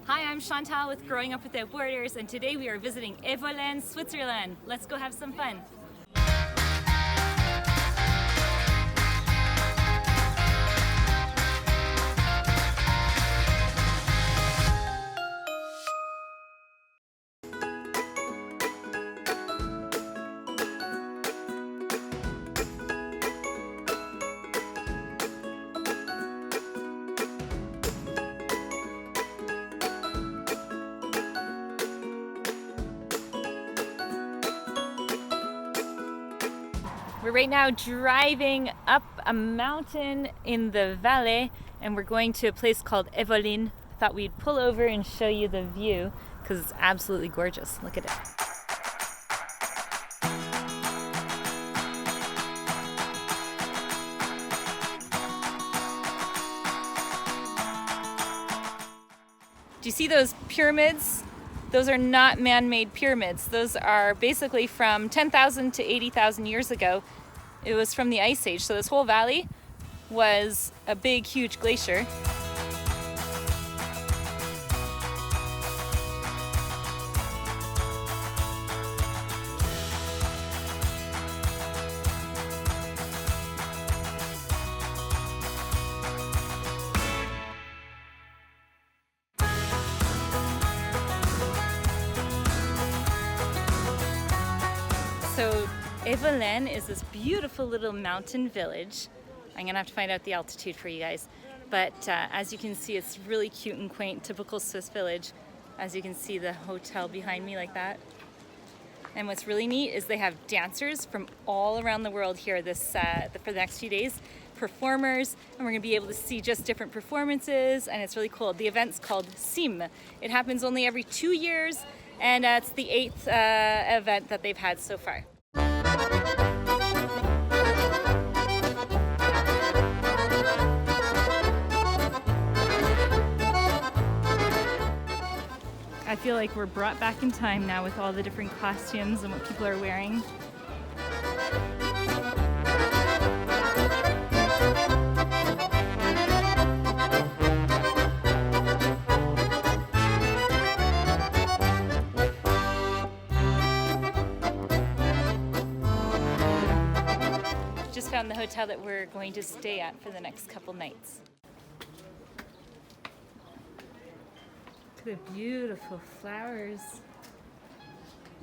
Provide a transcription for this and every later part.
Hi, I'm Chantal with Growing Up Without Borders, and today we are visiting Evolène, Switzerland. Let's go have some fun. We're right now driving up a mountain in the Valais, and we're going to a place called Evolène. I thought we'd pull over and show you the view because it's absolutely gorgeous. Look at it. Do you see those pyramids? Those are not man-made pyramids. Those are basically from 10,000 to 80,000 years ago. It was from the Ice Age. So this whole valley was a big, huge glacier. So Evolène is this beautiful little mountain village. I'm gonna have to find out the altitude for you guys. But as you can see, it's really cute and quaint, typical Swiss village. As you can see the hotel behind me like that. And what's really neat is they have dancers from all around the world here for the next few days, performers, and we're gonna be able to see just different performances, and it's really cool. The event's called CIME. It happens only every 2 years, and it's the 8th event that they've had so far. I feel like we're brought back in time now with all the different costumes and what people are wearing. Just found the hotel that we're going to stay at for the next couple nights. Look at the beautiful flowers.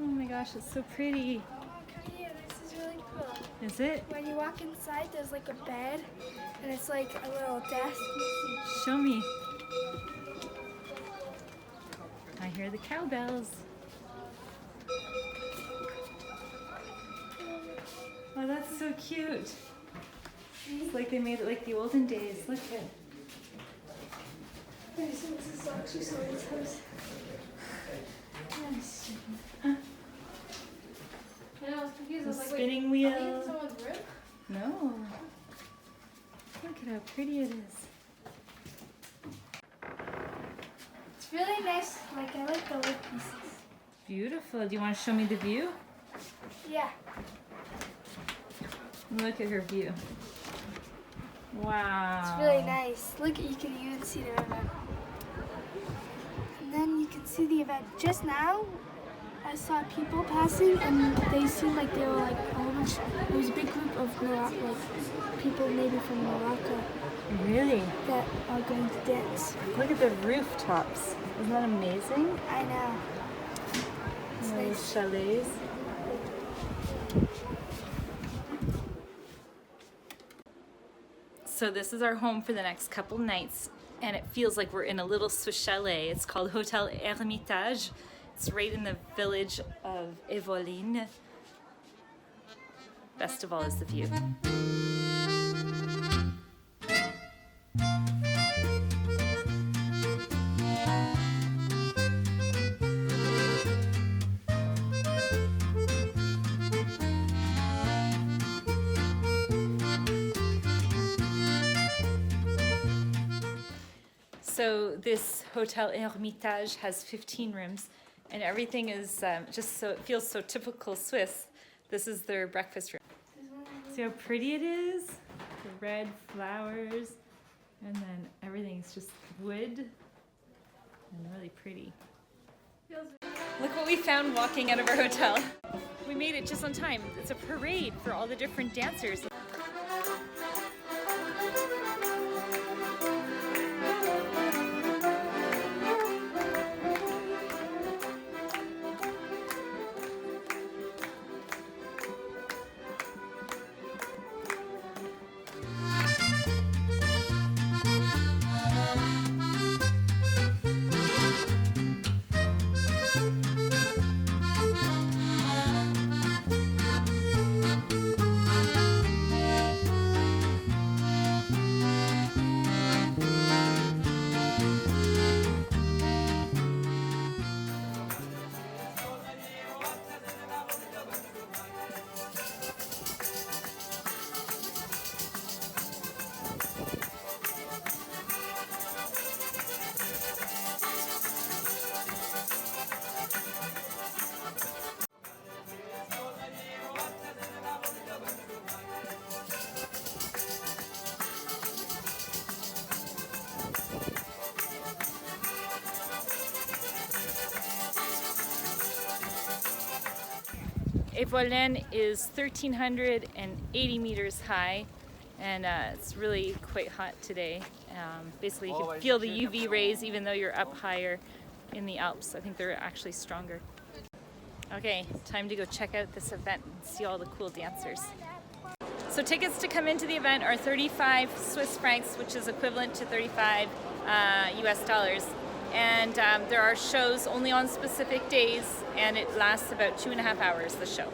Oh my gosh, it's so pretty. Oh, Katia, this is really cool. Is it? When you walk inside, there's like a bed, and it's like a little desk. Show me. I hear the cowbells. Oh, that's so cute. It's like they made it like the olden days. Look at it. This is actually someone's house. Nice. I know, I was confused. I was like, Spinning wait, wheel. are they in someone's room? No. Look at how pretty it is. It's really nice. Like, I like the wood pieces. Beautiful. Do you want to show me the view? Yeah. Look at her view. Wow. It's really nice. Look, you can even see the river. And then you can see the event. Just now, I saw people passing, and they seemed like they were like a whole bunch. There was a big group of like people maybe from Morocco Really? that are going to dance. Look at the rooftops. Isn't that amazing? I know. It's Little nice. chalets. So this is our home for the next couple nights, and it feels like we're in a little Swiss chalet. It's called Hotel Hermitage. It's right in the village of Evolène. Best of all is the view. So this Hotel Hermitage has 15 rooms, and everything is just so, it feels so typical Swiss. This is their breakfast room. See how pretty it is? The red flowers, and then everything's just wood and really pretty. Look what we found walking out of our hotel. We made it just on time. It's a parade for all the different dancers. Evolène is 1,380 meters high, and it's really quite hot today. Basically, you can feel the UV rays even though you're up higher in the Alps. I think they're actually stronger. Okay, time to go check out this event and see all the cool dancers. So tickets to come into the event are 35 Swiss francs, which is equivalent to 35 US dollars. And there are shows only on specific days, and it lasts about 2.5 hours, the show.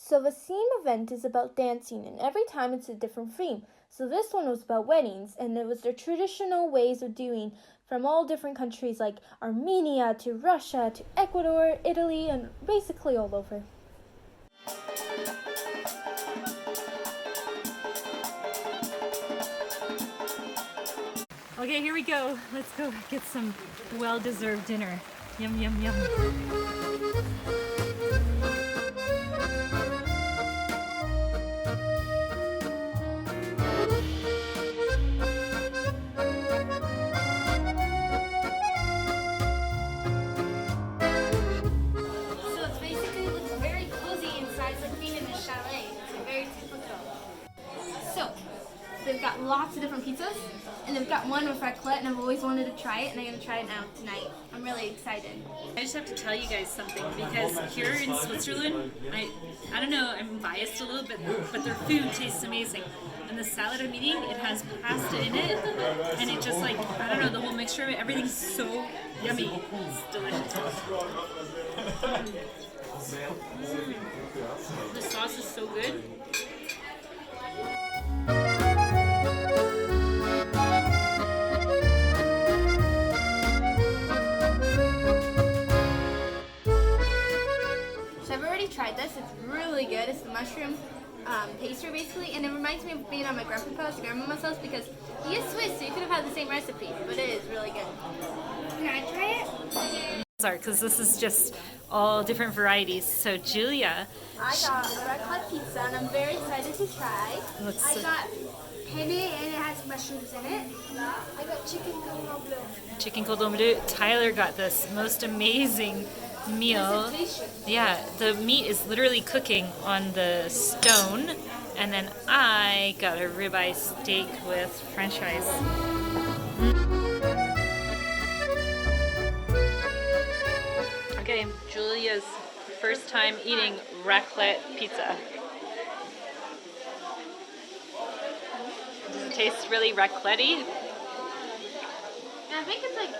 So the CIME event is about dancing, and every time it's a different theme. So this one was about weddings, and it was the traditional ways of doing from all different countries like Armenia to Russia to Ecuador, Italy, and basically all over. Okay, here we go. Let's go get some well-deserved dinner. Yum, yum, yum. They've got lots of different pizzas, and they've got one with raclette, and I've always wanted to try it, and I'm going to try it now tonight. I'm really excited. I just have to tell you guys something, because here in Switzerland, I don't know, I'm biased a little bit, but their food tastes amazing. And the salad I'm eating, it has pasta in it, and it just like, I don't know, the whole mixture of it, everything's so yummy. It's delicious. The sauce is so good. Tried this. It's really good. It's the mushroom pastry basically, and it reminds me of being on my grandpa's house, grandmama's house, because he is Swiss, so you could have had the same recipe, but it is really good. Can I try it? Sorry, because this is just all different varieties. So Julia, I got a raclette pizza, and I'm very excited to try. I got penne, and it has mushrooms in it. I got chicken cordon bleu. Chicken cordon bleu. Tyler got this most amazing meal. Yeah, the meat is literally cooking on the stone, And then I got a ribeye steak with french fries. Okay, Julia's first time eating raclette pizza. Does it taste really raclette-y? I think it's like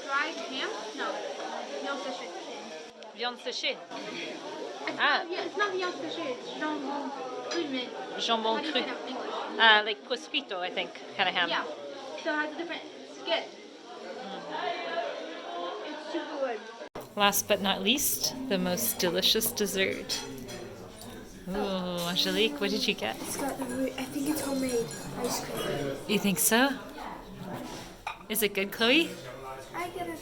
dried ham? No. Viande séchée. Viande séchée. It's not viande séchée, it's jambon cru, mais Jambon how do you cru. say that in English? Like prosciutto, I think, kind of ham. Yeah. So it has a different skin. It's super good. Last but not least, the most delicious dessert. Ooh, Angelique, what did you get? It's got I think it's homemade ice cream. You think so? Is it good, Chloe? I get it.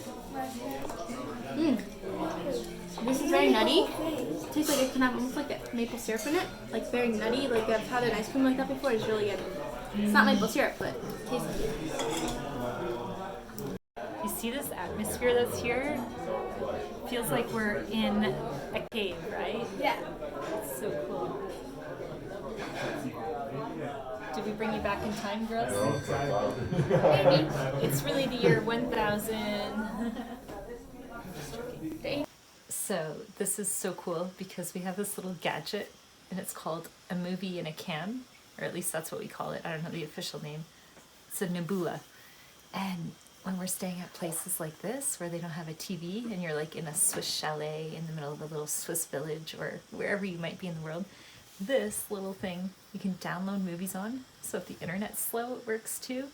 This is very nutty. It tastes like it can have almost like a maple syrup in it. Like very nutty. Like I've had an ice cream like that before. It's really good. It's not maple syrup, but it tastes good. You see this atmosphere that's here? Feels like we're in a cave, right? Yeah. It's so cool. Did we bring you back in time, girls? Maybe. It's really the year 1000. So this is so cool because we have this little gadget and it's called a movie in a can, or at least that's what we call it. I don't know the official name. It's a nebula. And when we're staying at places like this where they don't have a TV and you're like in a Swiss chalet in the middle of a little Swiss village or wherever you might be in the world, this little thing you can download movies on. So if the internet's slow, it works too.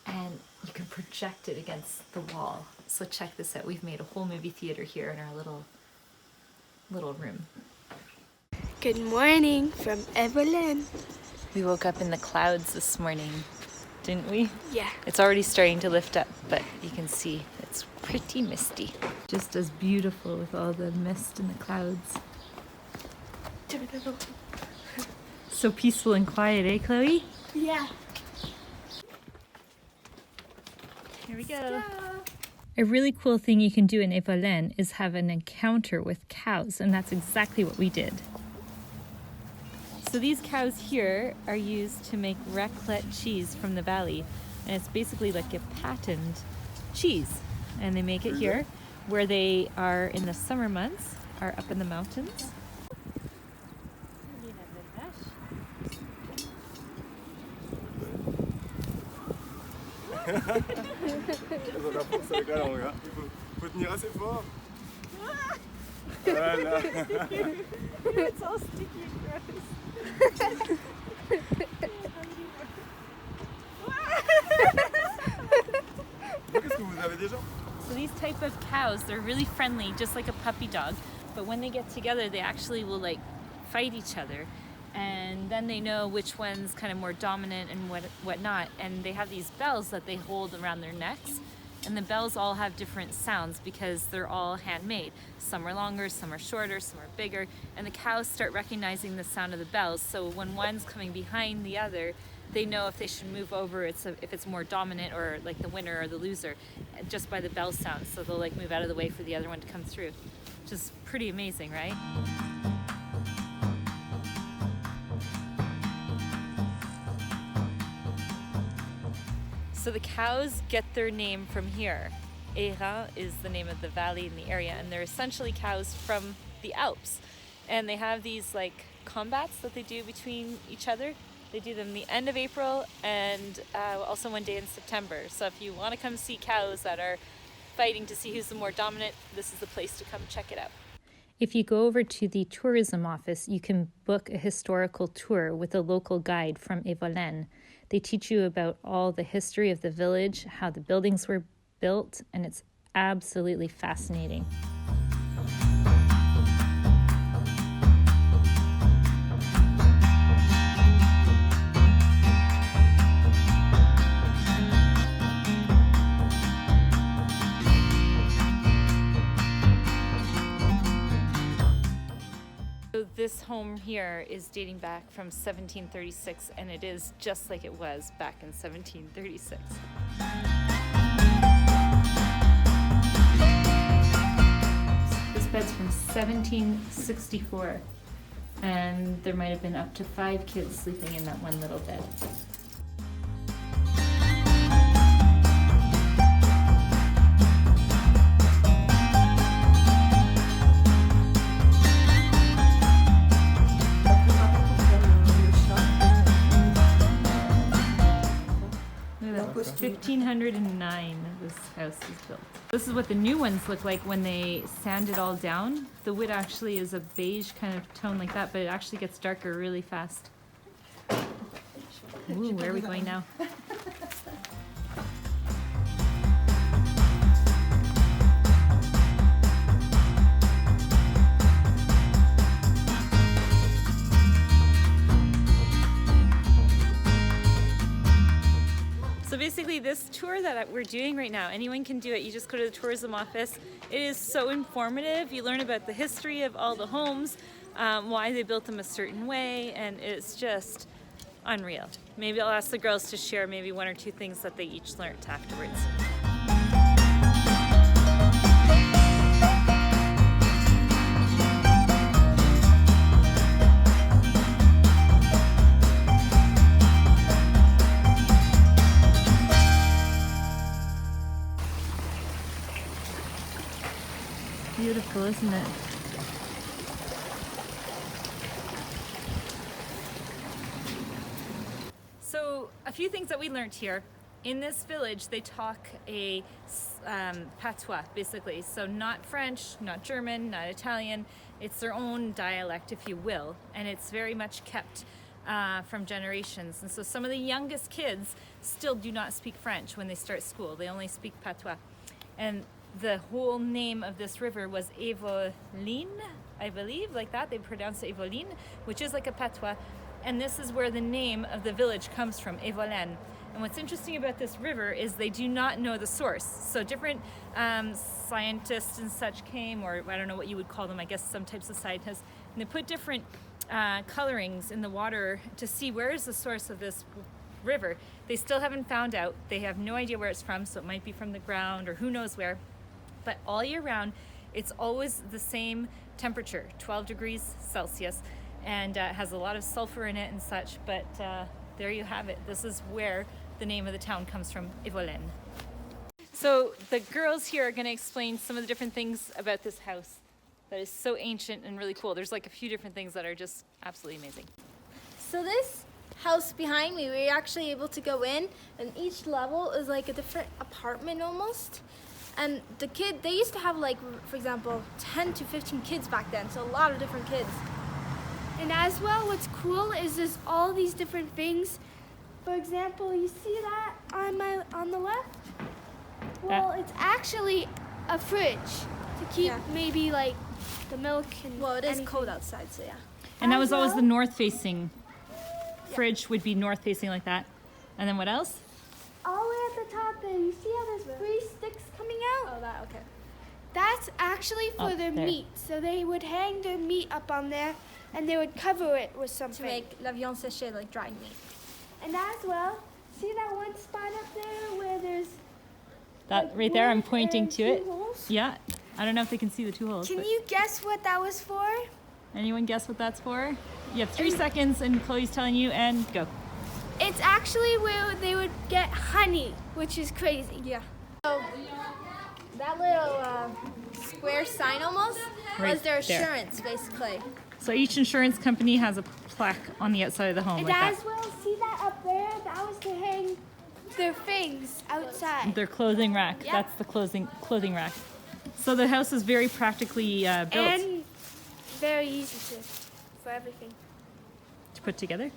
And you can project it against the wall. So check this out. We've made a whole movie theater here in our little room. Good morning from Evolène. We woke up in the clouds this morning, didn't we? Yeah. It's already starting to lift up, but you can see it's pretty misty. Just as beautiful with all the mist and the clouds. So peaceful and quiet, eh, Chloe? Yeah. Here we go. A really cool thing you can do in Evolène is have an encounter with cows, and that's exactly what we did. So these cows here are used to make raclette cheese from the valley, and it's basically like a patented cheese. And they make it here, where they are in the summer months, are up in the mountains. Ça va forcer le gars, regarde. Il faut tenir assez fort. Voilà. It's all sticky and gross. Qu'est-ce que vous avez déjà? So these type of cows, they're really friendly, just like a puppy dog. But when they get together, they actually will like fight each other. And then they know which one's kind of more dominant and what not. And they have these bells that they hold around their necks. And the bells all have different sounds because they're all handmade. Some are longer, some are shorter, some are bigger. And the cows start recognizing the sound of the bells. So when one's coming behind the other, they know if they should move over, if it's more dominant or like the winner or the loser, just by the bell sound. So they'll like move out of the way for the other one to come through, which is pretty amazing, right? So the cows get their name from here. Era is the name of the valley in the area, and they're essentially cows from the Alps. And they have these like combats that they do between each other. They do them the end of April and also one day in September. So if you want to come see cows that are fighting to see who's the more dominant, this is the place to come check it out. If you go over to the tourism office, you can book a historical tour with a local guide from Evolène. They teach you about all the history of the village, how the buildings were built, and it's absolutely fascinating. So this home here is dating back from 1736, and it is just like it was back in 1736. This bed's from 1764. And there might have been up to 5 kids sleeping in that one little bed. Look at that. 1509 this house was built. This is what the new ones look like when they sand it all down. The wood actually is a beige kind of tone like that, but it actually gets darker really fast. Ooh, where are we going now? So basically this tour that we're doing right now, anyone can do it. You just go to the tourism office. It is so informative. You learn about the history of all the homes, why they built them a certain way, and it's just unreal. Maybe I'll ask the girls to share maybe 1 or 2 things that they each learned afterwards. Beautiful, isn't it? So a few things that we learned here. In this village, they talk a patois, basically. So not French, not German, not Italian. It's their own dialect, if you will, and it's very much kept from generations. And so some of the youngest kids still do not speak French when they start school. They only speak patois. And the whole name of this river was Evolène, I believe, like that. They pronounce it Evolene, which is like a patois. And this is where the name of the village comes from, Evolène. And what's interesting about this river is they do not know the source. So different scientists and such came, or I don't know what you would call them, I guess some types of scientists, and they put different colorings in the water to see where is the source of this river. They still haven't found out. They have no idea where it's from, so it might be from the ground or who knows where. But all year round, it's always the same temperature, 12 degrees Celsius, and has a lot of sulfur in it and such, but there you have it. This is where the name of the town comes from, Evolène. So the girls here are going to explain some of the different things about this house that is so ancient and really cool. There's like a few different things that are just absolutely amazing. So this house behind me, we were actually able to go in, and each level is like a different apartment almost. And they used to have like, for example, 10 to 15 kids back then, so a lot of different kids. And as well, what's cool is there's all these different things. For example, you see that on the left? Well, it's actually a fridge to keep maybe like the milk and Well, it is anything. cold outside, so yeah. And that was always the north-facing fridge would be north-facing like that. And then what else? All the way at the top there, you see how there's 3 sticks coming out? Oh, that, okay. That's actually for their there. meat. So they would hang their meat up on there and they would cover it with something. To make la viande séchée, like dried meat. And as well, see that one spot up there where there's That like right there, I'm wood pointing and to 2 it. holes? Yeah, I don't know if they can see the 2 holes. Can but you guess what that was for? anyone guess what that's for? You have 3 seconds, and Chloe's telling you, and go. It's actually where they would get honey, which is crazy. Yeah. So that little square sign almost Right was their there. insurance, basically. So each insurance company has a plaque on the outside of the home And like that. as well, see that up there? That was to hang their things outside. Their clothing rack. Yep. That's the clothing rack. So the house is very practically built And very easy for everything. to put together,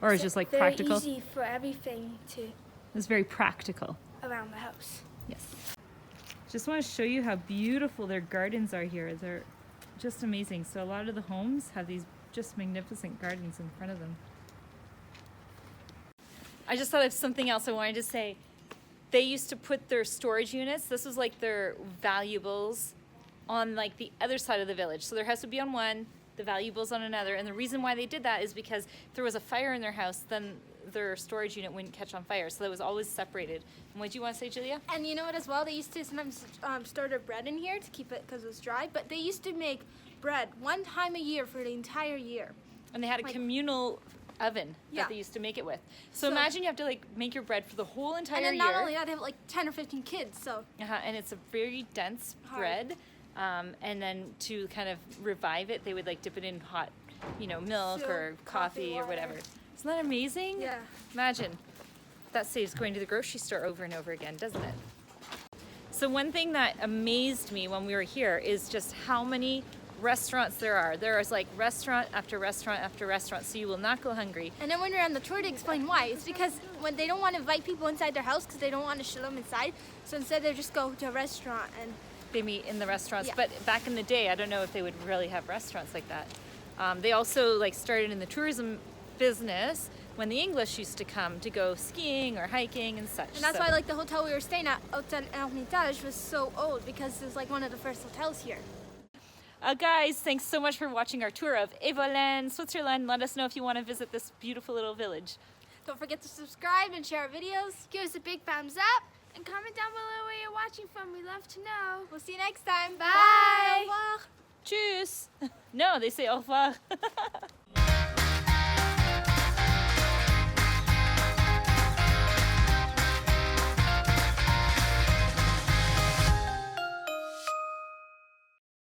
or is just like very practical. easy for everything to It's very practical. around the house. Yes. Just want to show you how beautiful their gardens are here. They're just amazing. So a lot of the homes have these just magnificent gardens in front of them. I just thought of something else I wanted to say. They used to put their storage units, this was like their valuables, on like the other side of the village. So their house would be on one, the valuables on another. And the reason why they did that is because if there was a fire in their house, then their storage unit wouldn't catch on fire. So that was always separated. And what do you want to say, Julia? And you know what as well? They used to sometimes store their bread in here to keep it because it was dry. But they used to make bread one time a year for the entire year. And they had a Like- communal oven Yeah. that they used to make it with. So So- imagine you have to like make your bread for the whole entire And then year. not only that, they have like 10 or 15 kids, so And it's a very dense Hard. bread. And then to kind of revive it, they would like dip it in hot, milk Soup, or coffee or water. whatever. Isn't that amazing? yeah. Imagine. That saves going to the grocery store over and over again, doesn't it? So one thing that amazed me when we were here is just how many restaurants there are. There is like restaurant after restaurant after restaurant, so you will not go hungry. And then when you're on the tour, they explain why. It's because when they don't want to invite people inside their house because they don't want to show them inside, so instead they just go to a restaurant and They meet in the restaurants. Yeah. But back in the day, I don't know if they would really have restaurants like that. They also like started in the tourism business when the English used to come to go skiing or hiking and such. And that's So- why, like, the hotel we were staying at, Hotel Hermitage, was so old because it was like one of the first hotels here. Guys, thanks so much for watching our tour of Evolène, Switzerland. Let us know if you want to visit this beautiful little village. Don't forget to subscribe and share our videos. Give us a big thumbs up and comment down below where you're watching from. We'd love to know. We'll see you next time. Bye. Au revoir. Tschüss. No, they say au revoir.